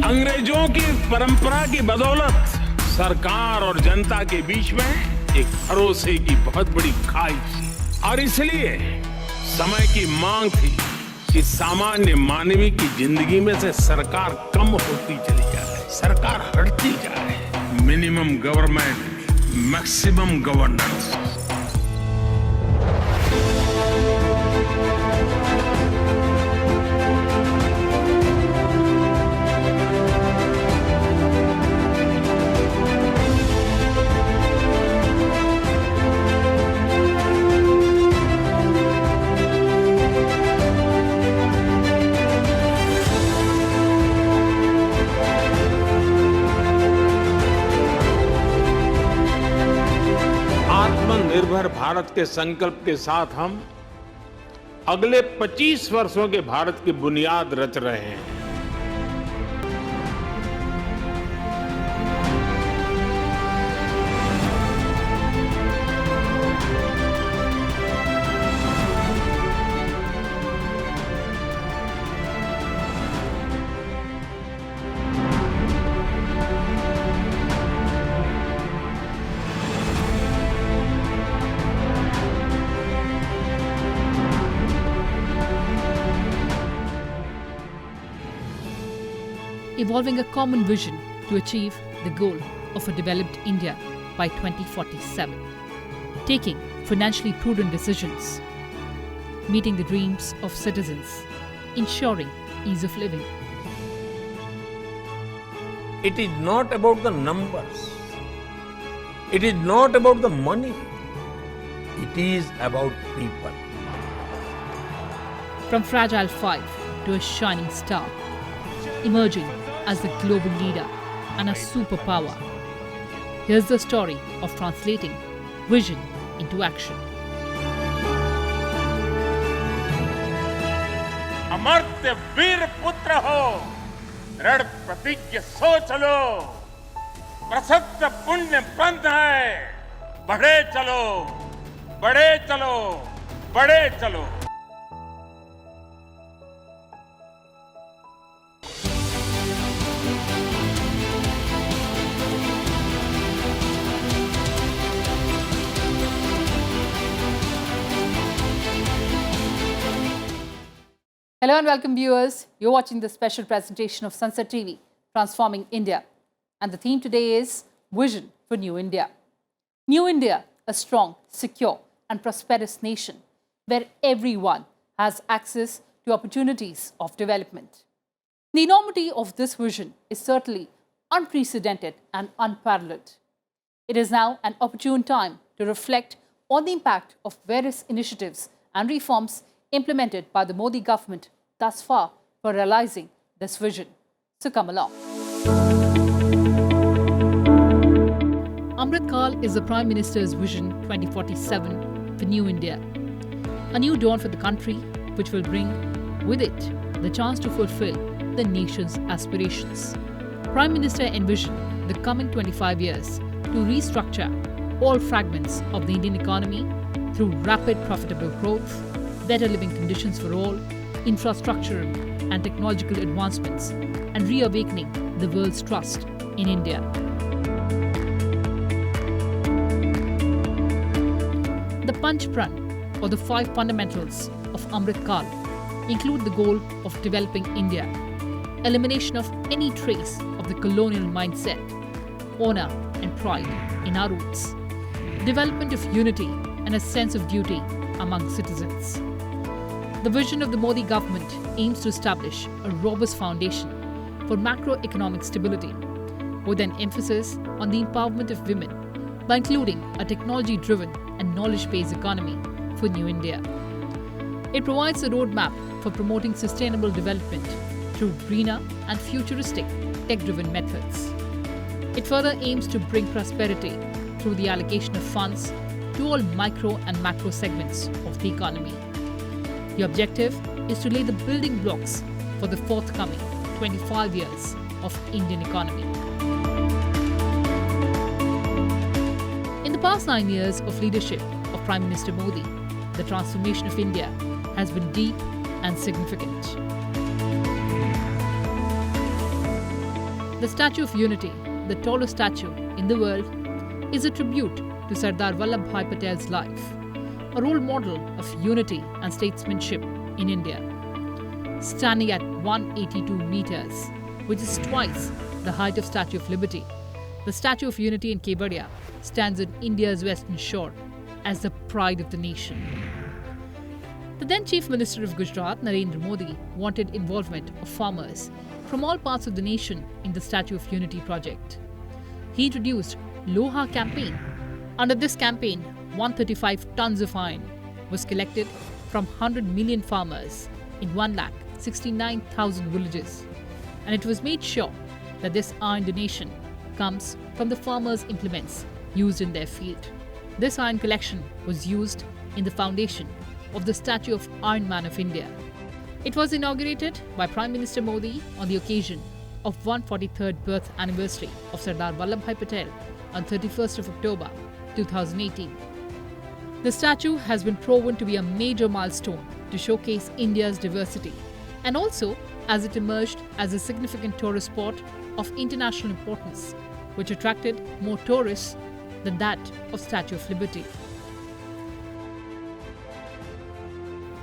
अंग्रेजों की परंपरा की बदौलत सरकार और जनता के बीच में एक भरोसे की बहुत बड़ी खाई थी और इसलिए समय की मांग थी कि सामान्य मानवी की जिंदगी में से सरकार कम होती चली जाए, सरकार हटती जाए। Minimum government, maximum governance. आत्मनिर्भर भारत के संकल्प के साथ हम अगले 25 वर्षों के भारत की बुनियाद रच रहे हैं। Evolving a common vision to achieve the goal of a developed India by 2047. Taking financially prudent decisions. Meeting the dreams of citizens. Ensuring ease of living. It is not about the numbers. It is not about the money. It is about people. From fragile five to a shining star. Emerging as the global leader and a superpower. Here's the story of translating vision into action. Amartya वीर पुत्र हो, दृढ़ प्रतिज्ञ सोच लो, प्रशस्त पुण्य पंथ है, बढ़े चलो, बढ़े चलो, बढ़े चलो। Hello and welcome viewers. You're watching the special presentation of Sansad TV, Transforming India. And the theme today is Vision for New India. New India, a strong, secure and prosperous nation where everyone has access to opportunities of development. The enormity of this vision is certainly unprecedented and unparalleled. It is now an opportune time to reflect on the impact of various initiatives and reforms implemented by the Modi government thus far for realizing this vision. So come along. Amrit Kal is the Prime Minister's Vision 2047 for New India. A new dawn for the country which will bring with it the chance to fulfill the nation's aspirations. Prime Minister envisioned the coming 25 years to restructure all fragments of the Indian economy through rapid profitable growth, better living conditions for all, infrastructural and technological advancements, and reawakening the world's trust in India. The Panch Pran, or the five fundamentals of Amrit Kal, include the goal of developing India, elimination of any trace of the colonial mindset, honor and pride in our roots, development of unity and a sense of duty among citizens. The vision of the Modi government aims to establish a robust foundation for macroeconomic stability with an emphasis on the empowerment of women by including a technology-driven and knowledge-based economy for New India. It provides a roadmap for promoting sustainable development through greener and futuristic tech-driven methods. It further aims to bring prosperity through the allocation of funds to all micro and macro segments of the economy. The objective is to lay the building blocks for the forthcoming 25 years of Indian economy. In the past 9 years of leadership of Prime Minister Modi, the transformation of India has been deep and significant. The Statue of Unity, the tallest statue in the world, is a tribute to Sardar Vallabhbhai Patel's life, a role model of unity and statesmanship in India. Standing at 182 meters, which is twice the height of Statue of Liberty, the Statue of Unity in Kevadia stands on India's western shore as the pride of the nation. The then Chief Minister of Gujarat, Narendra Modi, wanted involvement of farmers from all parts of the nation in the Statue of Unity project. He introduced Loha campaign. Under this campaign, 135 tons of iron was collected from 100 million farmers in 1,69,000 villages, and it was made sure that this iron donation comes from the farmers' implements used in their field. This iron collection was used in the foundation of the statue of Iron Man of India. It was inaugurated by Prime Minister Modi on the occasion of 143rd birth anniversary of Sardar Vallabhbhai Patel on 31st of October 2018. The statue has been proven to be a major milestone to showcase India's diversity, and also as it emerged as a significant tourist spot of international importance, which attracted more tourists than that of Statue of Liberty.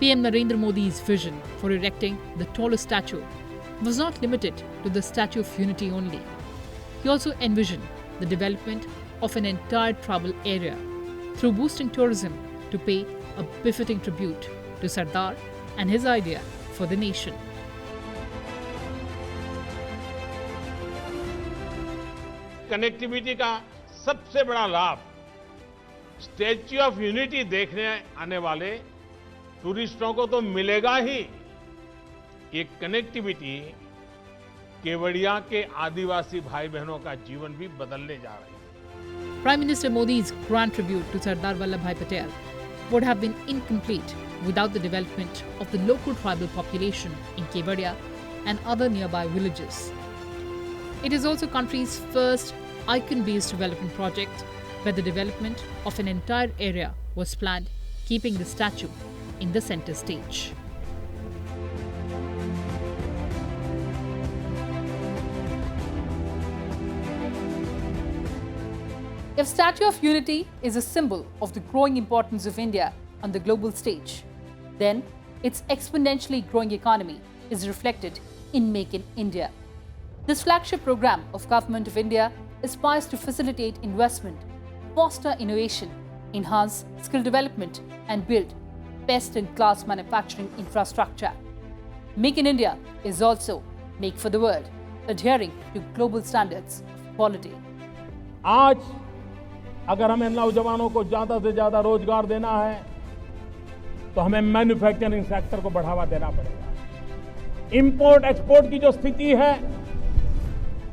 PM Narendra Modi's vision for erecting the tallest statue was not limited to the Statue of Unity only. He also envisioned the development of an entire tribal area through boosting tourism to pay a befitting tribute to Sardar and his idea for the nation. Connectivity का सबसे बड़ा लाभ statue of unity देखने आने वाले टूरिस्टों को तो मिलेगा ही। ये कनेक्टिविटी केवड़िया के आदिवासी भाई बहनों का जीवन भी बदलने जा रही है। Prime Minister Modi's grand tribute to Sardar Vallabhbhai Patel would have been incomplete without the development of the local tribal population in Kevadia and other nearby villages. It is also country's first icon-based development project where the development of an entire area was planned, keeping the statue in the center stage. If Statue of Unity is a symbol of the growing importance of India on the global stage, then its exponentially growing economy is reflected in Make in India. This flagship program of Government of India aspires to facilitate investment, foster innovation, enhance skill development and build best-in-class manufacturing infrastructure. Make in India is also Make for the World, adhering to global standards of quality. आज अगर हमें नौजवानों को ज्यादा से ज्यादा रोजगार देना है तो हमें मैन्युफैक्चरिंग सेक्टर को बढ़ावा देना पड़ेगा। इंपोर्ट एक्सपोर्ट की जो स्थिति है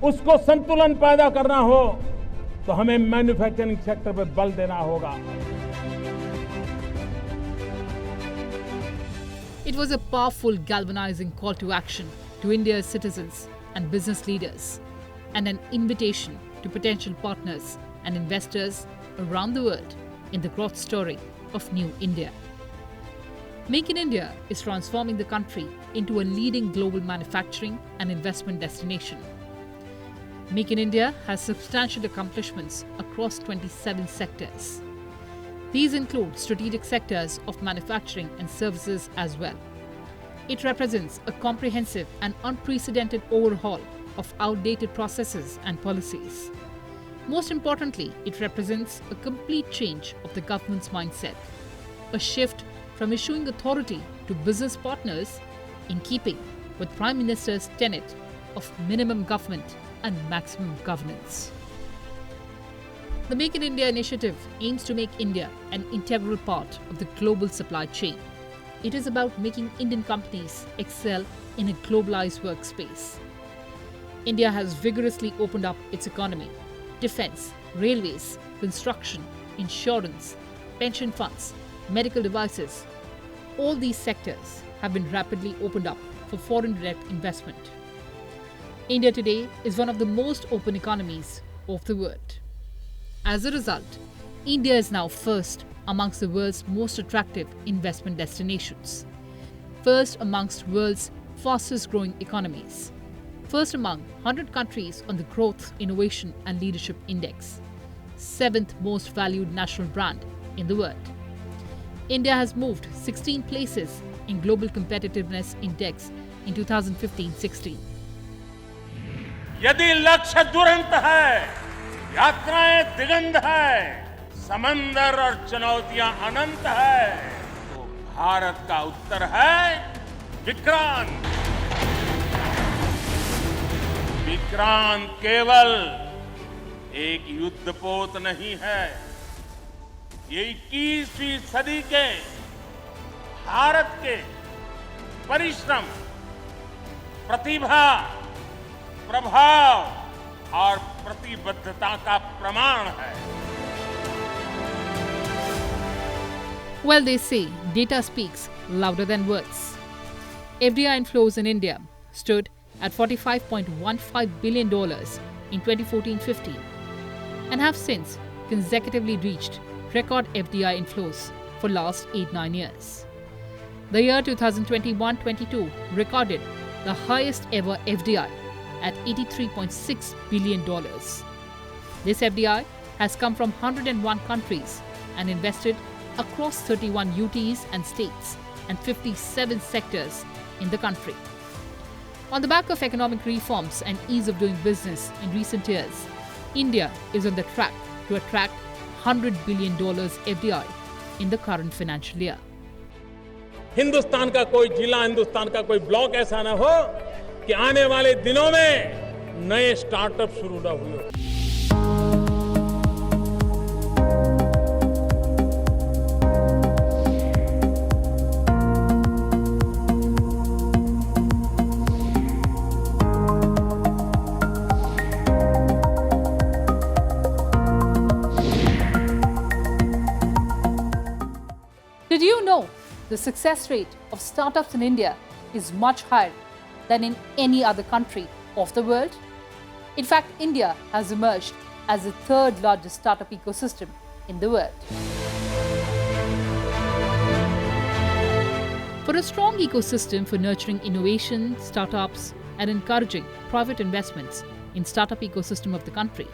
उसको संतुलन पैदा करना हो तो हमें मैन्युफैक्चरिंग सेक्टर पर बल देना होगा। It was a powerful galvanizing call to action to India's citizens and business leaders, and an invitation to potential partners and investors around the world in the growth story of New India. Make in India is transforming the country into a leading global manufacturing and investment destination. Make in India has substantial accomplishments across 27 sectors. These include strategic sectors of manufacturing and services as well. It represents a comprehensive and unprecedented overhaul of outdated processes and policies. Most importantly, it represents a complete change of the government's mindset, a shift from issuing authority to business partners in keeping with Prime Minister's tenet of minimum government and maximum governance. The Make in India initiative aims to make India an integral part of the global supply chain. It is about making Indian companies excel in a globalized workspace. India has vigorously opened up its economy. Defense, railways, construction, insurance, pension funds, medical devices, all these sectors have been rapidly opened up for foreign direct investment. India today is one of the most open economies of the world. As a result, India is now first amongst the world's most attractive investment destinations, first amongst world's fastest growing economies, First among 100 countries on the Growth, Innovation and Leadership Index. 7th most valued national brand in the world. India has moved 16 places in Global Competitiveness Index in 2015-16. यदि लक्ष्य दुरंत है, यात्राएं दिगंत है, समंदर और चुनौतियां अनंत है, तो भारत का उत्तर है विक्रांत। विक्रांत केवल एक युद्धपोत नहीं है, ये 21वीं सदी के भारत के परिश्रम, प्रतिभा, प्रभाव और प्रतिबद्धता का प्रमाण है। Well, they say data speaks louder than words. FDI inflows in India stood at $45.15 billion in 2014-15 and have since consecutively reached record FDI inflows for last 8-9 years. The year 2021-22 recorded the highest ever FDI at $83.6 billion. This FDI has come from 101 countries and invested across 31 UTs and states and 57 sectors in the country. On the back of economic reforms and ease of doing business in recent years, India is on the track to attract $100 billion FDI in the current financial year. Hindustan का कोई जिला, हिंदुस्तान का कोई block ऐसा ना हो कि आने वाले दिनों में नए स्टार्टअप शुरू ना हुए हो। Did you know the success rate of startups in India is much higher than in any other country of the world? In fact, India has emerged as the third largest startup ecosystem in the world. For a strong ecosystem for nurturing innovation, startups, and encouraging private investments in startup ecosystem of the country,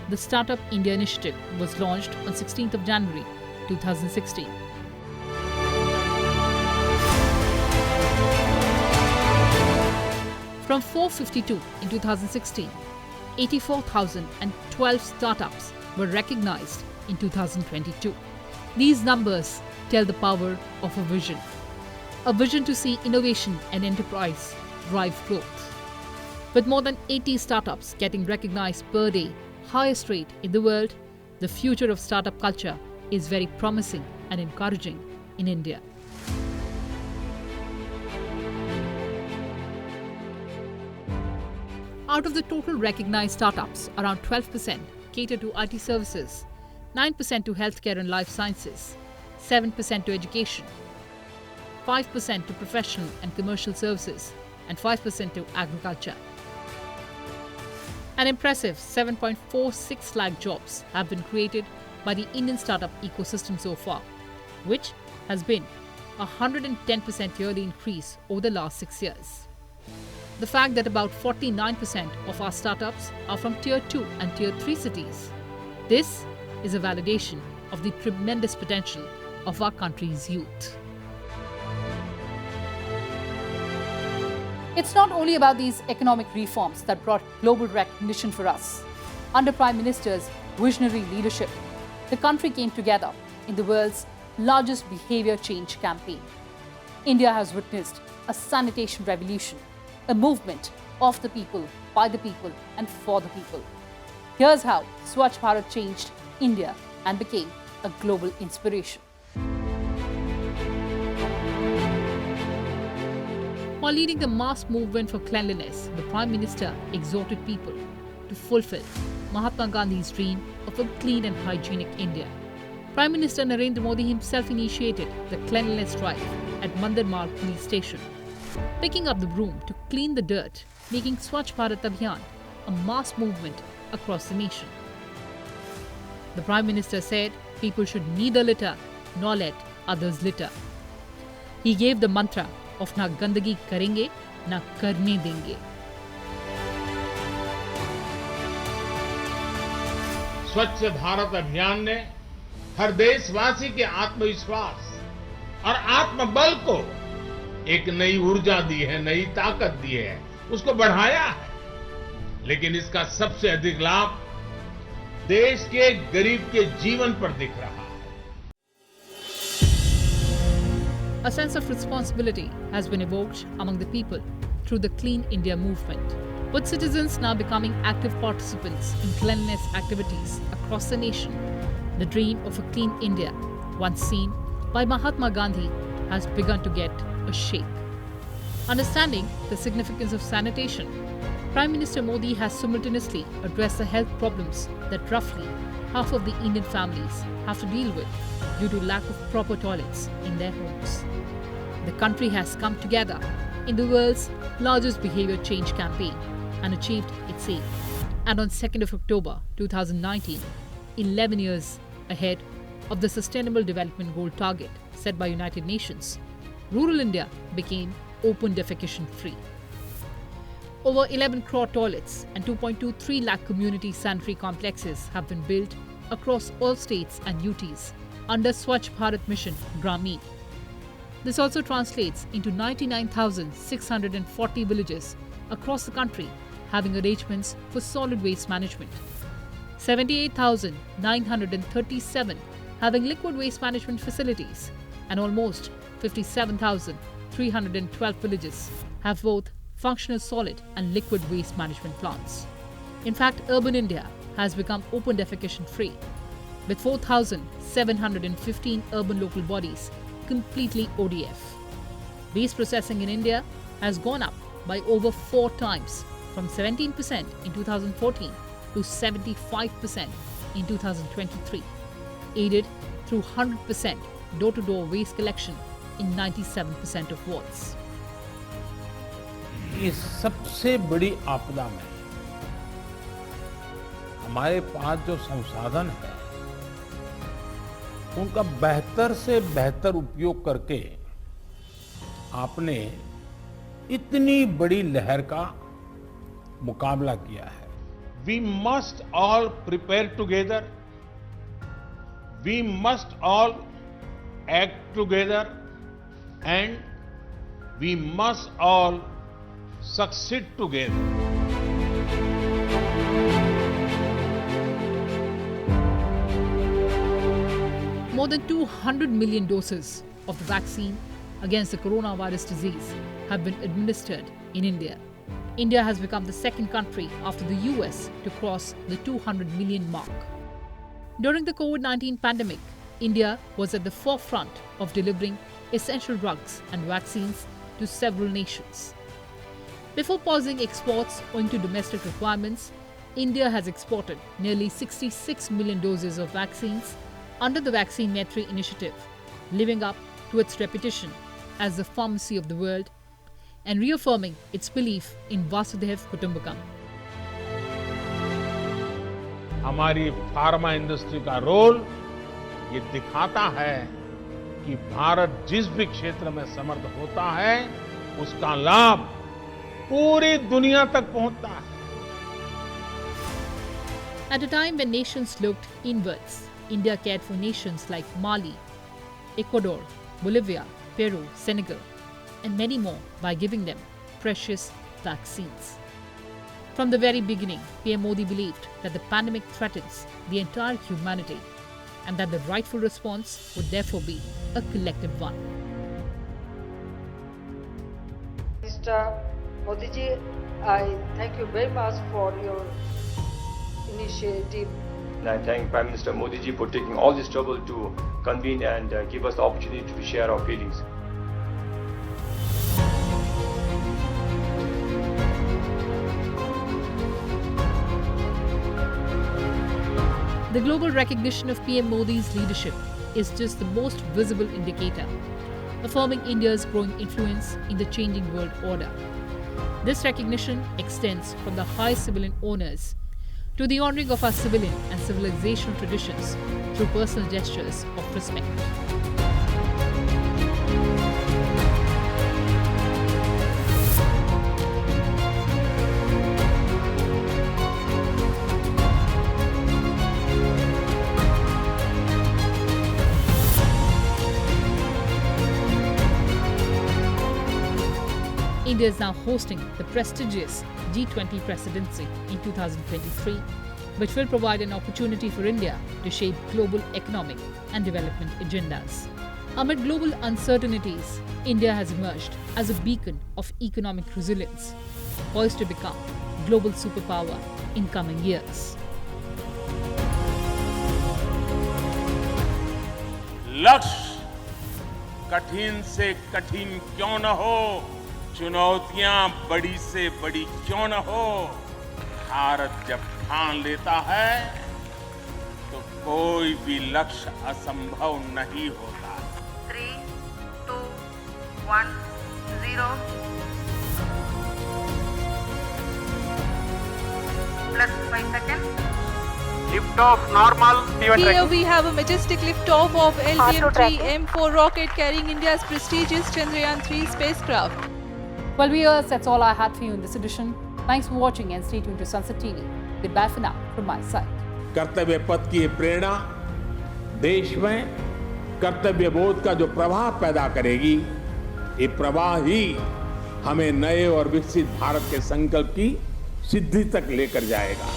the Startup India Initiative was launched on 16th of January 2016. From 452 in 2016, 84,012 startups were recognized in 2022. These numbers tell the power of a vision to see innovation and enterprise drive growth. With more than 80 startups getting recognized per day, highest rate in the world, the future of startup culture is very promising and encouraging in India. Out of the total recognized startups, around 12% cater to IT services, 9% to healthcare and life sciences, 7% to education, 5% to professional and commercial services, and 5% to agriculture. An impressive 7.46 lakh jobs have been created by the Indian startup ecosystem so far, which has been a 110% yearly increase over the last 6 years. The fact that about 49% of our startups are from Tier 2 and Tier 3 cities. This is a validation of the tremendous potential of our country's youth. It's not only about these economic reforms that brought global recognition for us. Under Prime Minister's visionary leadership, the country came together in the world's largest behavior change campaign. India has witnessed a sanitation revolution, a movement of the people, by the people, and for the people. Here's how Swachh Bharat changed India and became a global inspiration. While leading the mass movement for cleanliness, the Prime Minister exhorted people to fulfill Mahatma Gandhi's dream of a clean and hygienic India. Prime Minister Narendra Modi himself initiated the cleanliness drive at Mandir Marg police station, picking up the broom to clean the dirt, making Swachh Bharat Abhiyan a mass movement across the nation. The Prime Minister said people should neither litter nor let others litter. He gave the mantra of na gandagi karenge, na karne denge. स्वच्छ भारत अभियान ने हर देशवासी के आत्मविश्वास और आत्मबल को एक नई ऊर्जा दी है, नई ताकत दी है, उसको बढ़ाया है। लेकिन इसका सबसे अधिक लाभ देश के गरीब के जीवन पर दिख रहा है। A sense of responsibility has been evoked among the people through the Clean India movement, with citizens now becoming active participants in cleanliness activities across the nation. The dream of a clean India, once seen by Mahatma Gandhi, has begun to get a shape. Understanding the significance of sanitation, Prime Minister Modi has simultaneously addressed the health problems that roughly half of the Indian families have to deal with due to lack of proper toilets in their homes. The country has come together in the world's largest behavior change campaign and achieved its aim. And on 2nd of October 2019, 11 years ahead of the Sustainable Development Goal target set by United Nations, rural India became open defecation free. Over 11 crore toilets and 2.23 lakh community sanitary complexes have been built across all states and UTs under Swachh Bharat mission Grameen. This also translates into 99,640 villages across the country having arrangements for solid waste management, 78,937 having liquid waste management facilities, and almost 57,312 villages have both functional solid and liquid waste management plants. In fact, urban India has become open defecation free, with 4,715 urban local bodies completely ODF. Waste processing in India has gone up by over 4 times, from 17% in 2014 to 75% in 2023, aided through 100% door-to-door waste collection in 97% of wards. इस सबसे बड़ी आपदा में हमारे पास जो संसाधन है उनका बेहतर से बेहतर उपयोग करके आपने इतनी बड़ी लहर का मुकाबला किया है। We must all prepare together. We must all act together, and we must all succeed together. More than 200 million doses of the vaccine against the coronavirus disease have been administered in India. India has become the second country after the US to cross the 200 million mark. During the COVID-19 pandemic, India was at the forefront of delivering essential drugs and vaccines to several nations. Before pausing exports owing to domestic requirements, India has exported nearly 66 million doses of vaccines under the Vaccine Maitri initiative, living up to its reputation as the pharmacy of the world and reaffirming its belief in Vasudhaiv Kutumbakam. हमारी pharma industry का role ये दिखाता है कि भारत जिस भी क्षेत्र में समर्थ होता है उसका लाभ पूरी दुनिया तक पहुंचता है. At a time when nations looked inwards, India cared for nations like Mali, Ecuador, Bolivia, Peru, Senegal, and many more by giving them precious vaccines. From the very beginning, PM Modi believed that the pandemic threatens the entire humanity and that the rightful response would therefore be a collective one. Mr. Modi ji, I thank you very much for your initiative. And I thank Prime Minister Modi ji for taking all this trouble to convene and give us the opportunity to share our feelings. The global recognition of PM Modi's leadership is just the most visible indicator, affirming India's growing influence in the changing world order. This recognition extends from the high civilian honors to the honoring of our civilian and civilizational traditions through personal gestures of respect. India is now hosting the prestigious G20 presidency in 2023, which will provide an opportunity for India to shape global economic and development agendas. Amid global uncertainties, India has emerged as a beacon of economic resilience, poised to become global superpower in coming years. लक्ष्य कठिन से कठिन क्यों न हो, चुनौतियां बड़ी से बड़ी क्यों न हो, भारत जब ठान लेता है तो कोई भी लक्ष्य असंभव नहीं होता। 3, 2, 1, 0. Plus 5 seconds. Lift off normal. Here we have a majestic lift-off of LTM-3M4 rocket carrying India's prestigious Chandrayaan-3 spacecraft. Well, viewers, that's all I had for you in this edition. Thanks for watching and stay tuned to Sansad TV. Goodbye for now from my side. कर्तव्य पथ की ये प्रेरणा देश में कर्तव्य बोध का जो प्रवाह पैदा करेगी, ये प्रवाह ही हमें नए और विकसित भारत के संकल्प की सिद्धि तक लेकर जाएगा।